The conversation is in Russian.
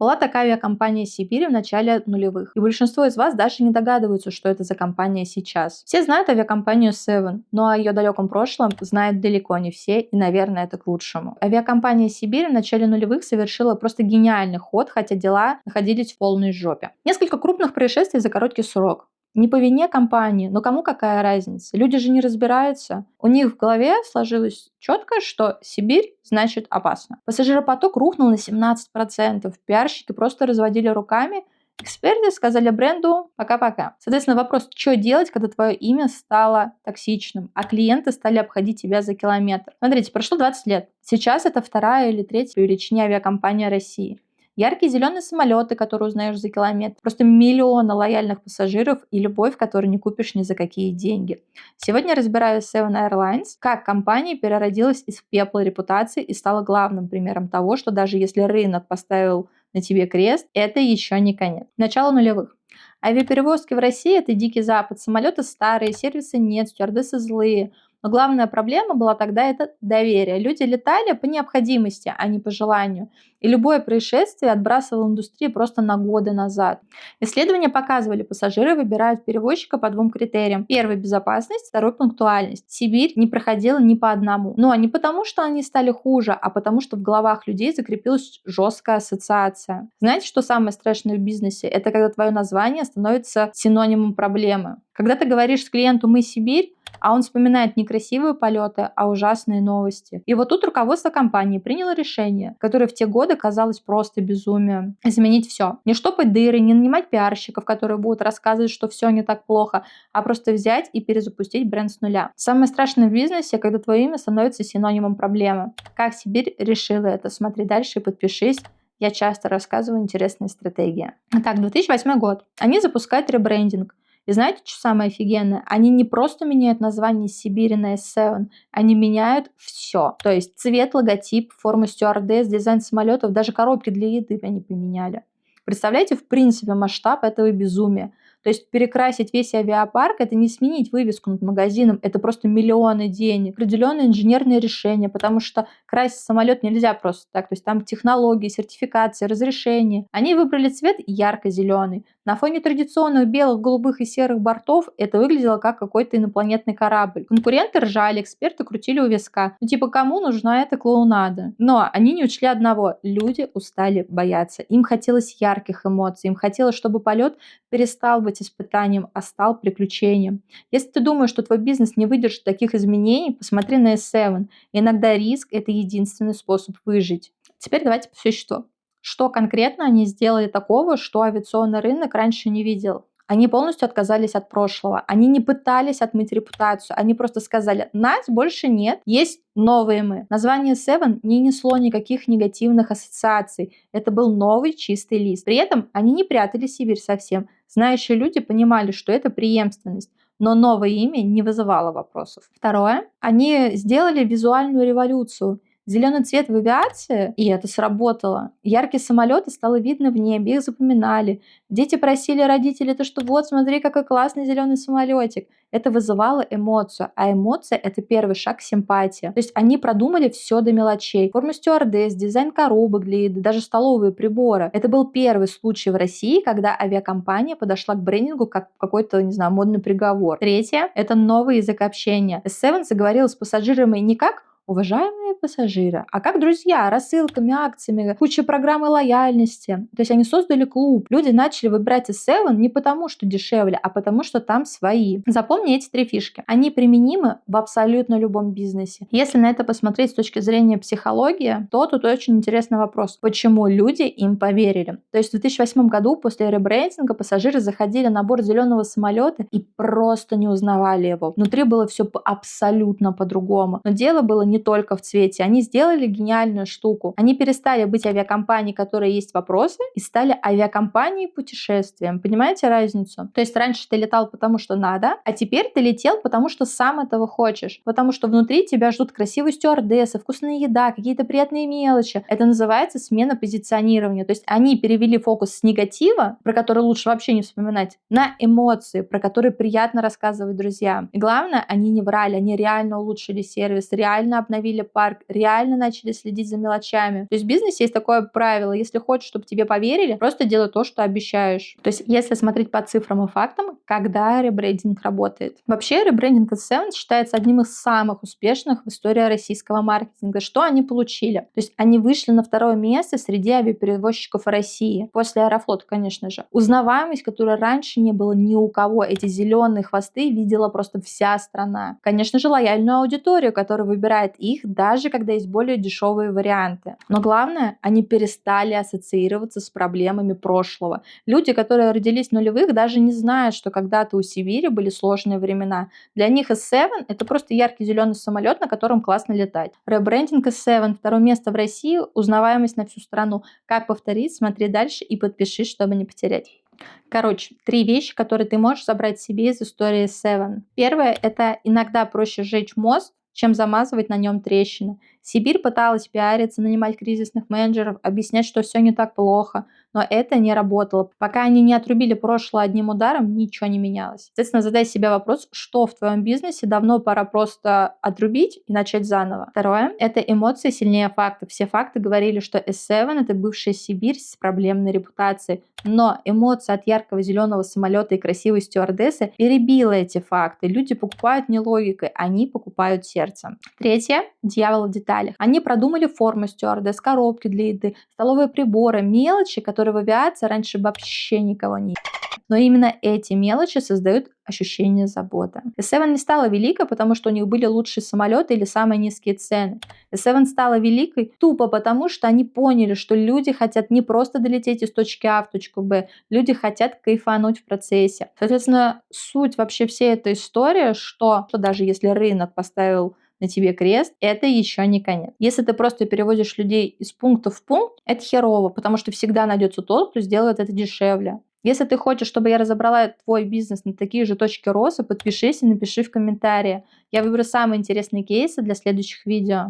Была такая авиакомпания «Сибирь» в начале нулевых, и большинство из вас даже не догадываются, что это за компания сейчас. Все знают авиакомпанию Seven, но о ее далеком прошлом знают далеко не все, и, наверное, это к лучшему. Авиакомпания «Сибирь» в начале нулевых совершила просто гениальный ход, хотя дела находились в полной жопе. Несколько крупных происшествий за короткий срок. Не по вине компании, но кому какая разница? Люди же не разбираются. У них в голове сложилось четко, что Сибирь значит опасно. Пассажиропоток рухнул на 17%. Пиарщики просто разводили руками. Эксперты сказали бренду пока-пока. Соответственно, вопрос, что делать, когда твое имя стало токсичным, а клиенты стали обходить тебя за километр. Смотрите, прошло 20 лет. Сейчас это вторая или третья по величине авиакомпания России. Яркие зеленые самолеты, которые узнаешь за километр. Просто миллионы лояльных пассажиров и любовь, которую не купишь ни за какие деньги. Сегодня разбираю Seven Airlines, как компания переродилась из пепла репутации и стала главным примером того, что даже если рынок поставил на тебе крест, это еще не конец. Начало нулевых. Авиаперевозки в России – это дикий запад. Самолеты старые, сервиса нет, стюардессы злые. Но главная проблема была тогда это доверие. Люди летали по необходимости, а не по желанию. И любое происшествие отбрасывало индустрию просто на годы назад. Исследования показывали, пассажиры выбирают перевозчика по двум критериям. Первый – безопасность, второй – пунктуальность. Сибирь не проходила ни по одному. Но не потому, что они стали хуже, а потому, что в головах людей закрепилась жесткая ассоциация. Знаете, что самое страшное в бизнесе? Это когда твое название становится синонимом проблемы. Когда ты говоришь с клиентом «Мы Сибирь», а он вспоминает не красивые полеты, а ужасные новости. И вот тут руководство компании приняло решение, которое в те годы казалось просто безумием. Изменить все. Не штопать дыры, не нанимать пиарщиков, которые будут рассказывать, что все не так плохо, а просто взять и перезапустить бренд с нуля. Самое страшное в бизнесе, когда твое имя становится синонимом проблемы. Как Сибирь решила это? Смотри дальше и подпишись. Я часто рассказываю интересные стратегии. Итак, 2008 год. Они запускают ребрендинг. И знаете, что самое офигенное? Они не просто меняют название Сибири на S7, они меняют все. То есть цвет, логотип, форму стюардесс, дизайн самолетов, даже коробки для еды они поменяли. Представляете, в принципе, масштаб этого безумия. То есть перекрасить весь авиапарк – это не сменить вывеску над магазином, это просто миллионы денег, определенные инженерные решения, потому что красить самолет нельзя просто так. То есть там технологии, сертификации, разрешения. Они выбрали цвет ярко-зеленый. На фоне традиционных белых, голубых и серых бортов это выглядело как какой-то инопланетный корабль. Конкуренты ржали, эксперты крутили у виска. Ну типа, кому нужна эта клоунада? Но они не учли одного. Люди устали бояться. Им хотелось ярких эмоций. Им хотелось, чтобы полет перестал быть испытанием, а стал приключением. Если ты думаешь, что твой бизнес не выдержит таких изменений, посмотри на S7. Иногда риск – это единственный способ выжить. Теперь давайте по существу. Что конкретно они сделали такого, что авиационный рынок раньше не видел? Они полностью отказались от прошлого. Они не пытались отмыть репутацию. Они просто сказали, нас больше нет, есть новые мы. Название Seven не несло никаких негативных ассоциаций. Это был новый чистый лист. При этом они не прятали Сибирь совсем. Знающие люди понимали, что это преемственность. Но новое имя не вызывало вопросов. Второе. Они сделали визуальную революцию. Зеленый цвет в авиации, и это сработало. Яркие самолеты стало видно в небе, их запоминали. Дети просили родителей, то что вот, смотри, какой классный зеленый самолетик. Это вызывало эмоцию, а эмоция – это первый шаг к симпатии. То есть они продумали все до мелочей. Форму стюардесс, дизайн коробок для еды, даже столовые приборы. Это был первый случай в России, когда авиакомпания подошла к брендингу как какой-то, не знаю, модный приговор. Третье – это новый язык общения. S7 заговорила с пассажирами не как уважаемые пассажиры, а как друзья, рассылками, акциями, куча программы лояльности. То есть они создали клуб. Люди начали выбирать S7 не потому, что дешевле, а потому, что там свои. Запомни эти три фишки. Они применимы в абсолютно любом бизнесе. Если на это посмотреть с точки зрения психологии, то тут очень интересный вопрос. Почему люди им поверили? То есть в 2008 году после ребрендинга пассажиры заходили на борт зеленого самолета и просто не узнавали его. Внутри было все абсолютно по-другому. Но дело было не только в цвете. Они сделали гениальную штуку. Они перестали быть авиакомпанией, которой есть вопросы, и стали авиакомпанией путешествием. Понимаете разницу? То есть раньше ты летал потому, что надо, а теперь ты летел потому, что сам этого хочешь. Потому что внутри тебя ждут красивые стюардессы, вкусная еда, какие-то приятные мелочи. Это называется смена позиционирования. То есть они перевели фокус с негатива, про который лучше вообще не вспоминать, на эмоции, про которые приятно рассказывать друзьям. И главное, они не врали, они реально улучшили сервис, реально обновили парк, реально начали следить за мелочами. То есть в бизнесе есть такое правило: если хочешь, чтобы тебе поверили, просто делай то, что обещаешь. То есть если смотреть по цифрам и фактам, когда ребрендинг работает. Вообще ребрендинг от Seven считается одним из самых успешных в истории российского маркетинга. Что они получили? То есть они вышли на второе место среди авиаперевозчиков России. После Аэрофлота, конечно же. Узнаваемость, которой раньше не было ни у кого. Эти зеленые хвосты видела просто вся страна. Конечно же, лояльную аудиторию, которая выбирает их, даже когда есть более дешевые варианты. Но главное, они перестали ассоциироваться с проблемами прошлого. Люди, которые родились в нулевых, даже не знают, что когда-то у Сибири были сложные времена. Для них S7 это просто яркий зеленый самолет, на котором классно летать. Ребрендинг S7, второе место в России, узнаваемость на всю страну. Как повторить? Смотри дальше и подпишись, чтобы не потерять. Короче, 3 вещи, которые ты можешь забрать себе из истории Seven. Первое – это иногда проще сжечь мост, чем замазывать на нем трещины. Сибирь пыталась пиариться, нанимать кризисных менеджеров, объяснять, что все не так плохо, но это не работало. Пока они не отрубили прошлое одним ударом, ничего не менялось. Соответственно, задай себе вопрос, что в твоем бизнесе давно пора просто отрубить и начать заново. Второе – это эмоции сильнее фактов. Все факты говорили, что S7 – это бывшая Сибирь с проблемной репутацией. Но эмоция от яркого зеленого самолета и красивой стюардессы перебила эти факты. Люди покупают не логикой, они покупают сердцем. Третье – дьявол в деталях. Они продумали форму стюардесс, коробки для еды, столовые приборы, мелочи, которые в авиации раньше вообще никого не... Но именно эти мелочи создают ощущение заботы. S7 не стала великой, потому что у них были лучшие самолеты или самые низкие цены. S7 стала великой тупо потому, что они поняли, что люди хотят не просто долететь из точки А в точку Б, люди хотят кайфануть в процессе. Соответственно, суть вообще всей этой истории, что даже если рынок поставил на тебе крест, это еще не конец. Если ты просто переводишь людей из пункта в пункт, это херово, потому что всегда найдется тот, кто сделает это дешевле. Если ты хочешь, чтобы я разобрала твой бизнес на такие же точки роста, подпишись и напиши в комментарии. Я выберу самые интересные кейсы для следующих видео.